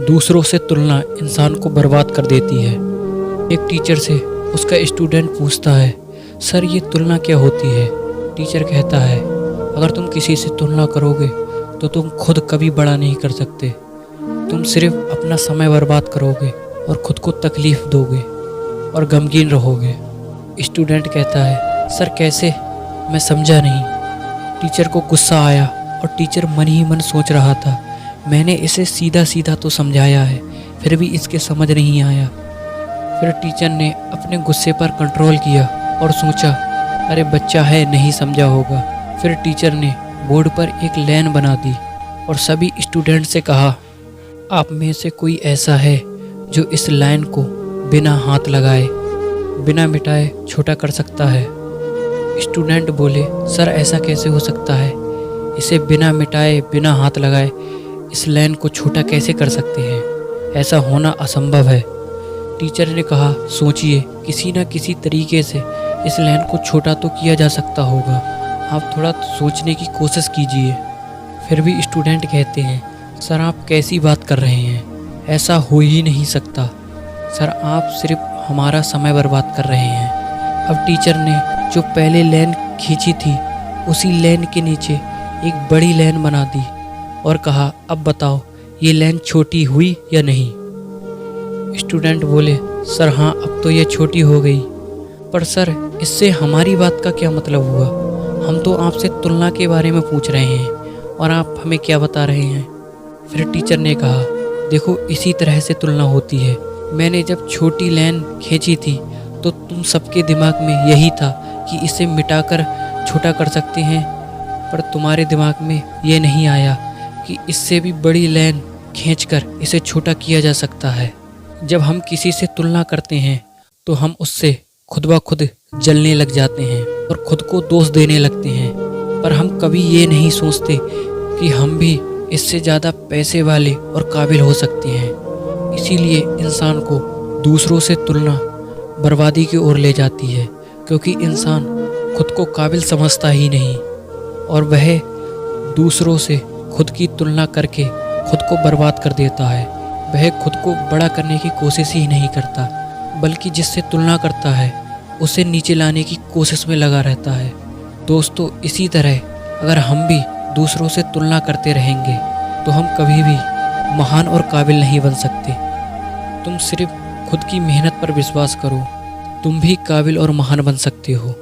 दूसरों से तुलना इंसान को बर्बाद कर देती है। एक टीचर से उसका स्टूडेंट पूछता है, सर ये तुलना क्या होती है? टीचर कहता है, अगर तुम किसी से तुलना करोगे तो तुम खुद कभी बड़ा नहीं कर सकते। तुम सिर्फ अपना समय बर्बाद करोगे और खुद को तकलीफ़ दोगे और गमगीन रहोगे। स्टूडेंट कहता है, सर कैसे? मैं समझा नहीं। टीचर को गुस्सा आया और टीचर मन ही मन सोच रहा था, मैंने इसे सीधा सीधा तो समझाया है, फिर भी इसके समझ नहीं आया। फिर टीचर ने अपने गुस्से पर कंट्रोल किया और सोचा, अरे बच्चा है, नहीं समझा होगा। फिर टीचर ने बोर्ड पर एक लाइन बना दी और सभी स्टूडेंट से कहा, आप में से कोई ऐसा है जो इस लाइन को बिना हाथ लगाए, बिना मिटाए छोटा कर सकता है? स्टूडेंट बोले, सर ऐसा कैसे हो सकता है? इसे बिना मिटाए, बिना हाथ लगाए इस लाइन को छोटा कैसे कर सकते हैं? ऐसा होना असंभव है। टीचर ने कहा, सोचिए, किसी न किसी तरीके से इस लाइन को छोटा तो किया जा सकता होगा। आप थोड़ा सोचने की कोशिश कीजिए। फिर भी स्टूडेंट कहते हैं, सर आप कैसी बात कर रहे हैं? ऐसा हो ही नहीं सकता। सर आप सिर्फ हमारा समय बर्बाद कर रहे हैं। अब टीचर ने जो पहले लाइन खींची थी उसी लाइन के नीचे एक बड़ी लाइन बना दी और कहा, अब बताओ ये लाइन छोटी हुई या नहीं? स्टूडेंट बोले, सर हाँ, अब तो ये छोटी हो गई। पर सर इससे हमारी बात का क्या मतलब हुआ? हम तो आपसे तुलना के बारे में पूछ रहे हैं और आप हमें क्या बता रहे हैं? फिर टीचर ने कहा, देखो इसी तरह से तुलना होती है। मैंने जब छोटी लाइन खींची थी तो तुम सबके दिमाग में यही था कि इसे मिटाकर छोटा कर सकते हैं, पर तुम्हारे दिमाग में ये नहीं आया कि इससे भी बड़ी लाइन खींचकर इसे छोटा किया जा सकता है। जब हम किसी से तुलना करते हैं तो हम उससे खुद ब खुद जलने लग जाते हैं और खुद को दोष देने लगते हैं, पर हम कभी ये नहीं सोचते कि हम भी इससे ज़्यादा पैसे वाले और काबिल हो सकते हैं। इसीलिए इंसान को दूसरों से तुलना बर्बादी की ओर ले जाती है, क्योंकि इंसान खुद को काबिल समझता ही नहीं और वह दूसरों से खुद की तुलना करके खुद को बर्बाद कर देता है। वह खुद को बड़ा करने की कोशिश ही नहीं करता, बल्कि जिससे तुलना करता है उसे नीचे लाने की कोशिश में लगा रहता है। दोस्तों, इसी तरह अगर हम भी दूसरों से तुलना करते रहेंगे तो हम कभी भी महान और काबिल नहीं बन सकते। तुम सिर्फ खुद की मेहनत पर विश्वास करो, तुम भी काबिल और महान बन सकते हो।